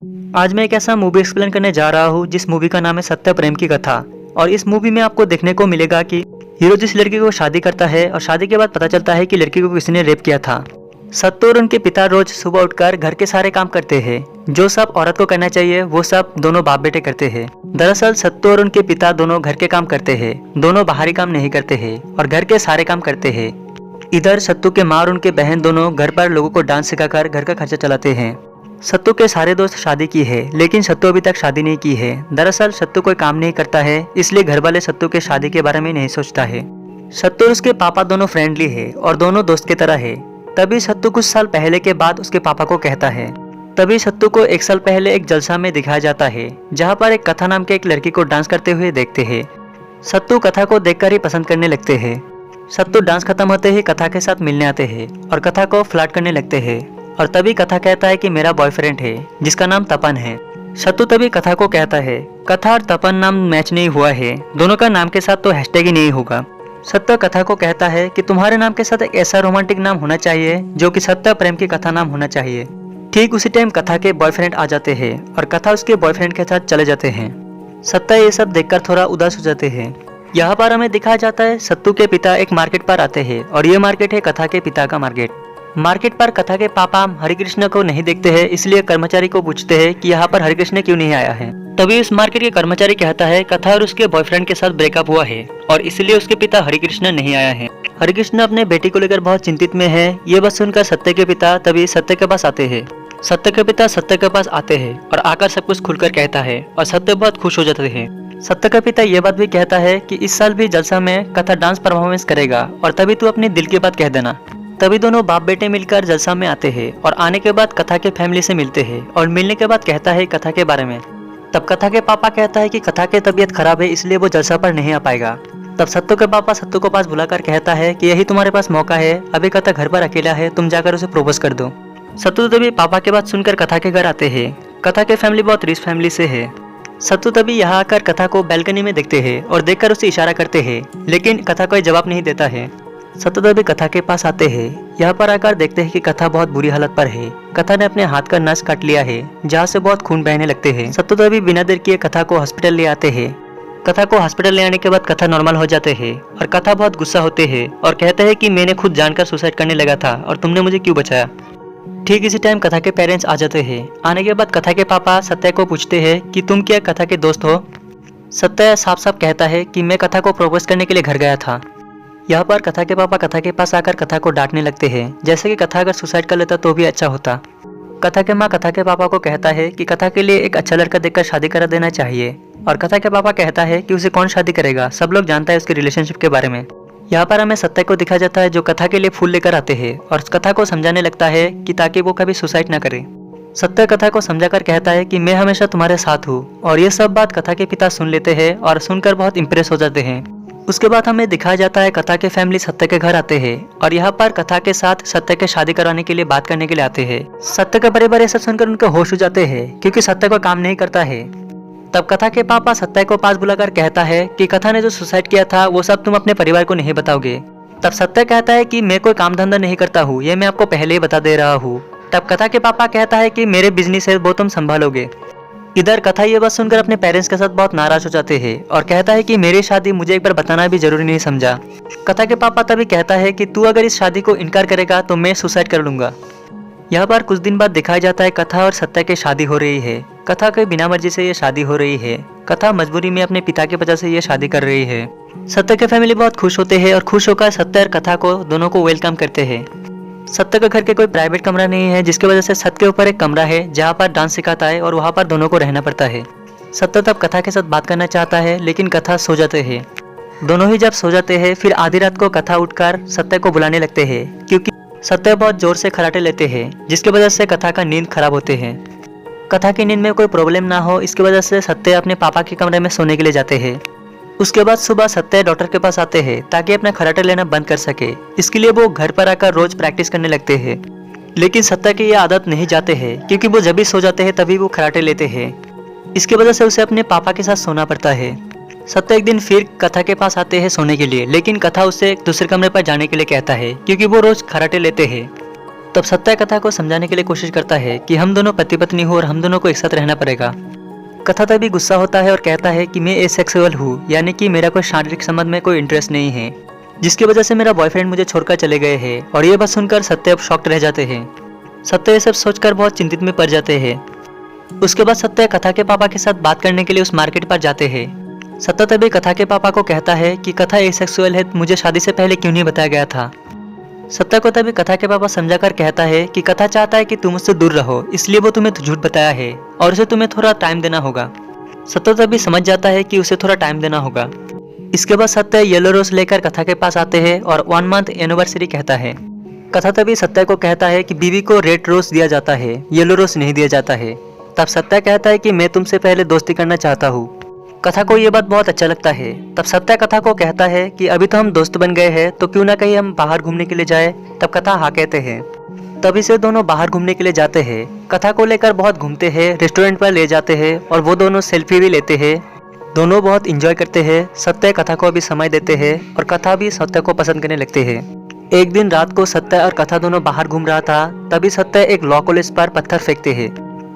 आज मैं एक ऐसा मूवी एक्सप्लेन करने जा रहा हूँ जिस मूवी का नाम है सत्य प्रेम की कथा। और इस मूवी में आपको देखने को मिलेगा कि हीरो जिस लड़की को शादी करता है और शादी के बाद पता चलता है कि लड़की को किसी ने रेप किया था। सत्तू और उनके पिता रोज सुबह उठकर घर के सारे काम करते हैं। जो सब औरत को करना चाहिए वो सब दोनों बाप बेटे करते हैं। दरअसल सत्तू और उनके पिता दोनों घर के काम करते हैं, दोनों बाहरी काम नहीं करते हैं और घर के सारे काम करते हैं। इधर सत्तू के माँ और उनके बहन दोनों घर पर लोगों को डांस सिखाकर घर का खर्चा चलाते हैं। सत्तू के सारे दोस्त शादी की है लेकिन सत्तू अभी तक शादी नहीं की है। दरअसल सत्तू कोई काम नहीं करता है, इसलिए घर वाले सत्तू के शादी के बारे में नहीं सोचता है। सत्तू और उसके पापा दोनों फ्रेंडली है और दोनों दोस्त की तरह है। तभी सत्तू कुछ साल पहले के बाद उसके पापा को कहता है। तभी सत्तू को एक साल पहले एक जलसा में दिखाया जाता है जहाँ पर एक कथा नाम के एक लड़की को डांस करते हुए देखते हैं। सत्तू कथा को देखकर ही पसंद करने लगते हैं। सत्तू डांस खत्म होते ही कथा के साथ मिलने आते हैं और कथा को फ्लर्ट करने लगते हैं। और तभी कथा कहता है कि मेरा बॉयफ्रेंड है जिसका नाम तपन है। सत्तू तभी कथा को कहता है कथा और तपन नाम मैच नहीं हुआ है, दोनों का नाम के साथ तो हैशटैग ही नहीं होगा। सत्य कथा को कहता है कि तुम्हारे नाम के साथ एक ऐसा रोमांटिक नाम होना चाहिए जो कि सत्य प्रेम की कथा नाम होना चाहिए। ठीक उसी टाइम कथा के बॉयफ्रेंड आ जाते हैं और कथा उसके बॉयफ्रेंड के साथ चले जाते हैं। सत्य ये सब देखकर थोड़ा उदास हो जाते हैं। यहाँ पर हमें दिखाया जाता है सत्तू के पिता एक मार्केट पर आते हैं और ये मार्केट है कथा के पिता का मार्केट। मार्केट पर कथा के पापा हरिकृष्ण को नहीं देखते हैं, इसलिए कर्मचारी को पूछते हैं कि यहाँ पर हरिकृष्ण क्यों नहीं आया है। तभी उस मार्केट के कर्मचारी कहता है कथा और उसके बॉयफ्रेंड के साथ ब्रेकअप हुआ है और इसलिए उसके पिता हरिकृष्ण नहीं आया है। हरिकृष्ण अपने बेटी को लेकर बहुत चिंतित में है। ये बात सुनकर सत्य के पिता तभी सत्य के पास आते हैं। सत्य के पिता सत्य के पास आते हैं और आकर सब कुछ खुलकर कहता है और सत्य बहुत खुश हो जाते हैं। सत्य का पिता ये बात भी कहता है कि इस साल भी जलसा में कथा डांस परफॉर्मेंस करेगा और तभी तू अपने दिल की बात कह देना। तभी दोनों बाप बेटे मिलकर जलसा में आते हैं और आने के बाद कथा के फैमिली से मिलते हैं और मिलने के बाद कहता है कथा के बारे में। तब कथा के पापा कहता है कि कथा की तबीयत खराब है इसलिए वो जलसा पर नहीं आ पाएगा। तब सत्तू के पापा सत्तू को पास बुलाकर कहता है कि यही तुम्हारे पास मौका है, अभी कथा घर पर अकेला है, तुम जाकर उसे प्रपोज कर दो। सत्तू तभी पापा के बात सुनकर कथा के घर आते हैं। कथा के फैमिली बहुत रिच फैमिली से है। सत्तू तभी यहाँ आकर कथा को बैल्कनी में देखते हैं और देखकर उसे इशारा करते हैं लेकिन कथा कोई जवाब नहीं देता है। सत्तू तभी कथा के पास आते हैं। यहाँ पर आकर देखते हैं कि कथा बहुत बुरी हालत पर है। कथा ने अपने हाथ का नस काट लिया है जहाँ से बहुत खून बहने लगते हैं। सत्तू तभी बिना देर किए कथा को हॉस्पिटल ले आते हैं। कथा को हॉस्पिटल ले आने के बाद कथा नॉर्मल हो जाते हैं और कथा बहुत गुस्सा होते हैं और कहते हैं कि मैंने खुद जानकर सुसाइड करने लगा था और तुमने मुझे क्यों बचाया। ठीक इसी टाइम कथा के पेरेंट्स आ जाते हैं। आने के बाद कथा के पापा सत्य को पूछते हैं कि तुम क्या कथा के दोस्त हो। सत्य साफ साफ कहता है कि मैं कथा को प्रपोज करने के लिए घर गया था। यहाँ पर कथा के पापा कथा के पास आकर कथा को डांटने लगते हैं, जैसे कि कथा अगर सुसाइड कर लेता तो भी अच्छा होता। कथा के माँ कथा के पापा को कहता है कि कथा के लिए एक अच्छा लड़का देखकर शादी करा देना चाहिए और कथा के पापा कहता है कि उसे कौन शादी करेगा, सब लोग जानता है उसके रिलेशनशिप के बारे में। यहाँ पर हमें सत्य को दिखा जाता है जो कथा के लिए फूल लेकर आते हैं और कथा को समझाने लगता है कि ताकि वो कभी सुसाइड ना करे। सत्य कथा को समझाकर कहता है कि मैं हमेशा तुम्हारे साथ हूँ और ये सब बात कथा के पिता सुन लेते हैं और सुनकर बहुत इम्प्रेस हो जाते हैं। उसके बाद हमें दिखाया जाता है कथा के फैमिली सत्य के घर आते हैं और यहाँ पर कथा के साथ सत्य के शादी कराने के लिए बात करने के लिए आते हैं। सत्य का परिवार ये सब सुनकर उनके होश हो जाते हैं क्योंकि सत्य को काम नहीं करता है। तब कथा के पापा सत्य को पास बुलाकर कहता है कि कथा ने जो सुसाइड किया था वो सब तुम अपने परिवार को नहीं बताओगे। तब सत्य कहता है कि मैं कोई काम धंधा नहीं करता हूँ, ये मैं आपको पहले ही बता दे रहा हूँ। तब कथा के पापा कहता है कि मेरे बिजनेस है वो तुम संभालोगे। इधर कथा ये बात सुनकर अपने पेरेंट्स के साथ बहुत नाराज हो जाते हैं और कहता है कि मेरी शादी मुझे एक बार बताना भी जरूरी नहीं समझा। कथा के पापा तभी कहता है कि तू अगर इस शादी को इनकार करेगा तो मैं सुसाइड कर लूंगा। यहाँ पर कुछ दिन बाद दिखाया जाता है कथा और सत्य की शादी हो रही है। कथा के बिना मर्जी से ये शादी हो रही है। कथा मजबूरी में अपने पिता की वजह से ये शादी कर रही है। सत्य के फैमिली बहुत खुश होते हैं और खुश होकर सत्य और कथा को दोनों को वेलकम करते हैं। सत्य का घर के कोई प्राइवेट कमरा नहीं है जिसकी वजह से सत्य के ऊपर एक कमरा है जहाँ पर डांस सिखाता है और वहाँ पर दोनों को रहना पड़ता है। सत्य तब कथा के साथ बात करना चाहता है लेकिन कथा सो जाते हैं। दोनों ही जब सो जाते हैं फिर आधी रात को कथा उठकर सत्य को बुलाने लगते हैं क्योंकि सत्य बहुत जोर से खराटे लेते हैं जिसकी वजह से कथा का नींद खराब होते हैं। कथा की नींद में कोई प्रॉब्लम ना हो इसकी वजह से सत्य अपने पापा के कमरे में सोने के लिए जाते हैं। उसके बाद सुबह सत्य डॉक्टर के पास आते हैं ताकि अपना खराटे लेना बंद कर सके। इसके लिए वो घर पर आकर रोज प्रैक्टिस करने लगते हैं लेकिन सत्य की ये आदत नहीं जाते हैं क्योंकि वो जब भी सो जाते हैं तभी वो खराटे लेते हैं। इसकी वजह से उसे अपने पापा के साथ सोना पड़ता है। सत्य एक दिन फिर कथा के पास आते हैं सोने के लिए लेकिन कथा उससे एक दूसरे कमरे पर जाने के लिए कहता है क्योंकि वो रोज खराटे लेते हैं। तब सत्य कथा को समझाने के लिए कोशिश करता है कि हम दोनों पति पत्नी हो और हम दोनों को एक साथ रहना पड़ेगा। कथा तभी गुस्सा होता है और कहता है कि मैं एसेक्सुअल हूँ, यानी कि मेरा कोई शारीरिक संबंध में कोई इंटरेस्ट नहीं है, जिसकी वजह से मेरा बॉयफ्रेंड मुझे छोड़कर चले गए हैं। और ये बात सुनकर सत्य अब शॉक्ड रह जाते हैं। सत्य ये सब सोचकर बहुत चिंतित में पड़ जाते हैं। उसके बाद सत्य कथा के पापा के साथ बात करने के लिए उस मार्केट पर जाते हैं। सत्य तभी कथा के पापा को कहता है कि कथा एसेक्सुअल है, मुझे शादी से पहले क्यों नहीं बताया गया था। सत्य को तभी कथा के पापा समझाकर कहता है कि कथा चाहता है कि तुम उससे दूर रहो, इसलिए वो तुम्हें झूठ बताया है और उसे तुम्हें थोड़ा टाइम देना होगा। सत्य तभी समझ जाता है कि उसे थोड़ा टाइम देना होगा। इसके बाद सत्य येलो रोज लेकर कथा के पास आते हैं और 1 मंथ एनिवर्सरी कहता है। कथा तभी सत्य को कहता है कि बीवी को रेड रोज दिया जाता है, येलो रोज नहीं दिया जाता है। तब सत्य कहता है कि मैं तुमसे पहले दोस्ती करना चाहता हूँ। कथा को ये बात बहुत अच्छा लगता है। तब सत्य कथा को कहता है कि अभी तो हम दोस्त बन गए हैं, तो क्यों ना कहीं हम बाहर घूमने के लिए जाए। तब कथा हाँ कहते हैं। तभी से दोनों बाहर घूमने के लिए जाते हैं। कथा को लेकर बहुत घूमते हैं, रेस्टोरेंट पर ले जाते हैं और वो दोनों सेल्फी भी लेते हैं। दोनों बहुत इंजॉय करते हैं। सत्य कथा को भी समय देते हैं और कथा भी सत्य को पसंद करने लगते हैं। एक दिन रात को सत्य और कथा दोनों बाहर घूम रहा था, तभी सत्य एक लॉ कॉलेज पर पत्थर फेंकते हैं।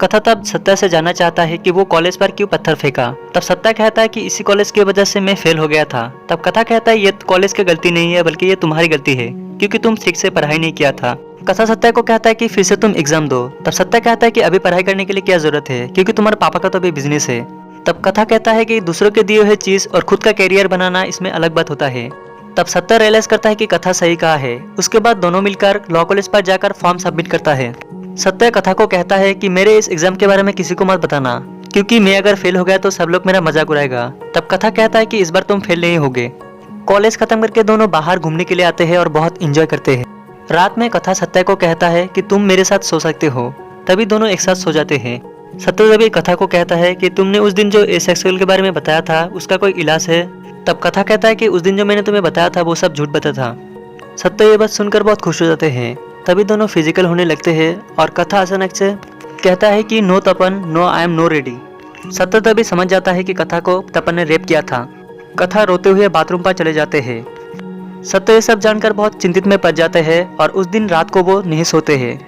कथा तब सत्य से जानना चाहता है कि वो कॉलेज पर क्यों पत्थर फेंका। तब सत्य कहता है कि इसी कॉलेज की वजह से मैं फेल हो गया था। तब कथा कहता है ये कॉलेज की गलती नहीं है, बल्कि ये तुम्हारी गलती है, क्योंकि तुम ठीक से पढ़ाई नहीं किया था। कथा सत्य को कहता है कि फिर से तुम एग्जाम दो। तब सत्य कहता है कि अभी पढ़ाई करने के लिए क्या जरूरत है, क्योंकि तुम्हारे पापा का तो अभी बिजनेस है। तब कथा कहता है कि दूसरों के दिए हुए चीज और खुद का कैरियर बनाना, इसमें अलग बात होता है। तब सत्य रियलाइज करता है कि कथा सही कहा है। उसके बाद दोनों मिलकर लॉ कॉलेज पर जाकर फॉर्म सबमिट करता है। सत्य कथा को कहता है कि मेरे इस एग्जाम के बारे में किसी को मत बताना, क्योंकि मैं अगर फेल हो गया तो सब लोग मेरा मजाक उड़ाएगा। तब कथा कहता है कि इस बार तुम फेल नहीं होगे। कॉलेज खत्म करके दोनों बाहर घूमने के लिए आते हैं और बहुत इंजॉय करते हैं। रात में कथा सत्य को कहता है कि तुम मेरे साथ सो सकते हो। तभी दोनों एक साथ सो जाते हैं। सत्य तभी कथा को कहता है कि तुमने उस दिन जो एसेक्सुअल के बारे में बताया था, उसका कोई इलाज है। तब कथा कहता है कि उस दिन जो मैंने तुम्हें बताया था वो सब झूठ बताया था। सत्य ये बात सुनकर बहुत खुश हो जाते हैं। तभी दोनों फिजिकल होने लगते हैं और कथा अचानक से कहता है कि no Tapan, no I am no ready. सत्य तभी समझ जाता है कि कथा को तपन ने रेप किया था। कथा रोते हुए बाथरूम पर चले जाते हैं। सत्य ये सब जानकर बहुत चिंतित में पड़ जाते हैं और उस दिन रात को वो नहीं सोते हैं।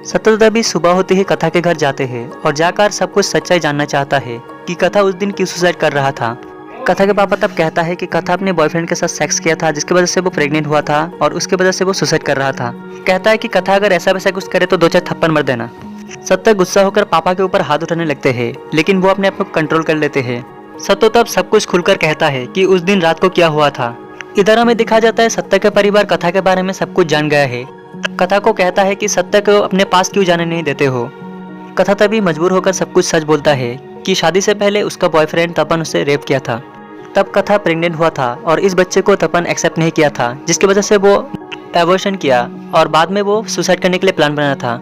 सत्य तभी सुबह होते ही कथा के घर जाते हैं और जाकर सब कुछ सच्चाई जानना चाहता है कि कथा उस दिन क्यों सुसाइड कर रहा था। कथा के पापा तब कहता है कि कथा अपने बॉयफ्रेंड के साथ सेक्स किया था, जिसकी वजह से वो प्रेग्नेंट हुआ था और उसके वजह से वो सुसाइड कर रहा था। कहता है कि कथा अगर ऐसा वैसा कुछ करे तो 2-4 थप्पड़ मार देना। सत्य गुस्सा होकर पापा के ऊपर हाथ उठाने लगते हैं, लेकिन वो अपने आप को कंट्रोल कर लेते हैं। सत्य तब सब कुछ खुलकर कहता है कि उस दिन रात को क्या हुआ था। इधर हमें दिखा जाता है सत्य का परिवार कथा के बारे में सब कुछ जान गया है। कथा को कहता है कि सत्य को अपने पास क्यों जाने नहीं देते हो। कथा तभी मजबूर होकर सब कुछ सच बोलता है कि शादी से पहले उसका बॉयफ्रेंड तपन उसे रेप किया था। तब कथा प्रेग्नेंट हुआ था और इस बच्चे को तपन एक्सेप्ट नहीं किया था, जिसकी वजह से वो एबॉर्शन किया और बाद में वो सुसाइड करने के लिए प्लान बनाया था।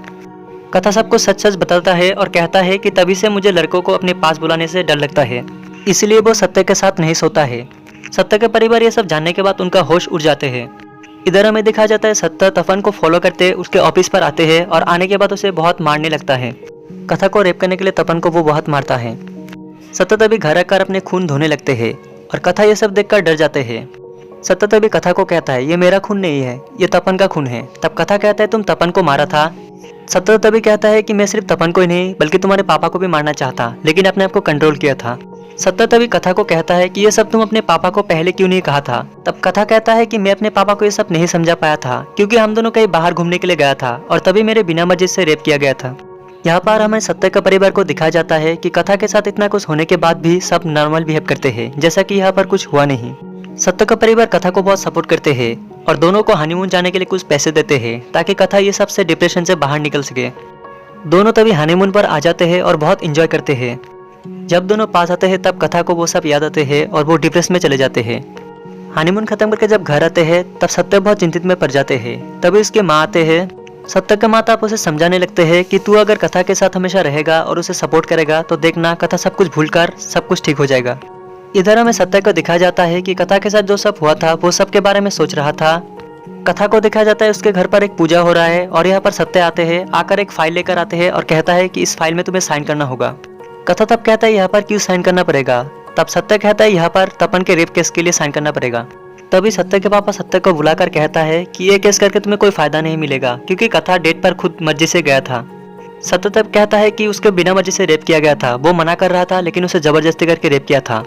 कथा सबको सच सच बताता है और कहता है कि तभी से मुझे लड़कों को अपने पास बुलाने से डर लगता है, इसलिए वो सत्य के साथ नहीं सोता है। सत्य के परिवार ये सब जानने के बाद उनका होश उड़ जाते हैं। इधर हमें दिखा जाता है सत्य तपन को फॉलो करते उसके ऑफिस पर आते हैं और आने के बाद उसे बहुत मारने लगता है। कथा को रेप करने के लिए तपन को वो बहुत मारता है। सत्य तभी घर आकर अपने खून धोने लगते हैं और कथा ये सब देखकर डर जाते हैं। सत्य तभी कथा को कहता है ये मेरा खून नहीं है, ये तपन का खून है। तब कथा कहता है तुम तपन को मारा था। सत्य तभी कहता है कि मैं सिर्फ तपन को ही नहीं बल्कि तुम्हारे पापा को भी मारना चाहता, लेकिन अपने आप को कंट्रोल किया था। सत्य तभी कथा को कहता है कि ये सब तुम अपने पापा को पहले क्यों नहीं कहा था। तब कथा कहता है कि मैं अपने पापा को ये सब नहीं समझा पाया था, क्योंकि हम दोनों कहीं बाहर घूमने के लिए गया था और तभी मेरे बिना मर्जी से रेप किया गया था। यहाँ पर हमें सत्य का परिवार को दिखाया जाता है कि कथा के साथ इतना कुछ होने के बाद भी सब नॉर्मल बिहेव करते हैं, जैसा कि यहाँ पर कुछ हुआ नहीं। सत्य का परिवार कथा को बहुत सपोर्ट करते हैं और दोनों को हनीमून जाने के लिए कुछ पैसे देते हैं ताकि कथा ये सब से डिप्रेशन से बाहर निकल सके। दोनों तभी हनीमून पर आ जाते हैं और बहुत इंजॉय करते हैं। जब दोनों पास आते हैं तब कथा को वो सब याद आते हैं और वो डिप्रेस में चले जाते हैं। हनीमून खत्म करके जब घर आते हैं तब सत्य बहुत चिंतित में पड़ जाते हैं। तभी उसके माँ आते हैं। सत्य के माता उसे समझाने लगते हैं कि तू अगर कथा के साथ हमेशा रहेगा और उसे सपोर्ट करेगा तो देखना कथा सब कुछ भूलकर सब कुछ ठीक हो जाएगा। इधर हमें सत्य को दिखाया जाता है कि कथा के साथ जो सब हुआ था वो सब के बारे में सोच रहा था। कथा को दिखाया जाता है उसके घर पर एक पूजा हो रहा है और यहाँ पर सत्य आते हैं। आकर एक फाइल लेकर आते हैं और कहता है कि इस फाइल में तुम्हें साइन करना होगा। कथा तब कहता है यहाँ पर क्यों साइन करना पड़ेगा। तब सत्य कहता है यहाँ पर तपन के रेप केस के लिए साइन करना पड़ेगा। तभी सत्य के पापा सत्य को बुलाकर कहता है कि ये केस करके तुम्हें कोई फायदा नहीं मिलेगा, क्योंकि कथा डेट पर खुद मर्जी से गया था। सत्य तब कहता है कि उसके बिना मर्जी से रेप किया गया था, वो मना कर रहा था लेकिन उसे जबरदस्ती करके रेप किया था।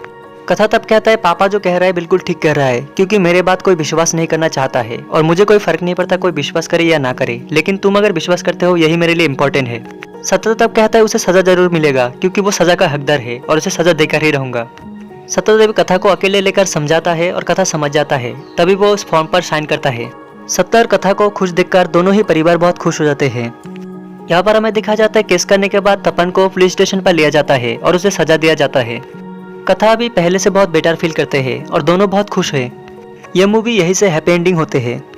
कथा तब कहता है पापा जो कह रहा है बिल्कुल ठीक कह रहा है, क्योंकि मेरे बात कोई विश्वास नहीं करना चाहता है और मुझे कोई फर्क नहीं पड़ता कोई विश्वास करे या ना करे, लेकिन तुम अगर विश्वास करते हो यही मेरे लिए इम्पोर्टेंट है। सत्य तब कहता है उसे सजा जरूर मिलेगा, क्योंकि वो सजा का हकदार है और उसे सजा देकर ही रहूंगा। सत्यदेव कथा को अकेले लेकर समझाता है और कथा समझ जाता है, तभी वो उस फॉर्म पर साइन करता है। सत्य और कथा को खुश देखकर दोनों ही परिवार बहुत खुश हो जाते हैं। यहाँ पर हमें दिखा जाता है केस करने के बाद तपन को पुलिस स्टेशन पर लिया जाता है और उसे सजा दिया जाता है। कथा भी पहले से बहुत बेटर फील करते हैं और दोनों बहुत खुश हैं। यह मूवी यही से हैप्पी एंडिंग होते हैं।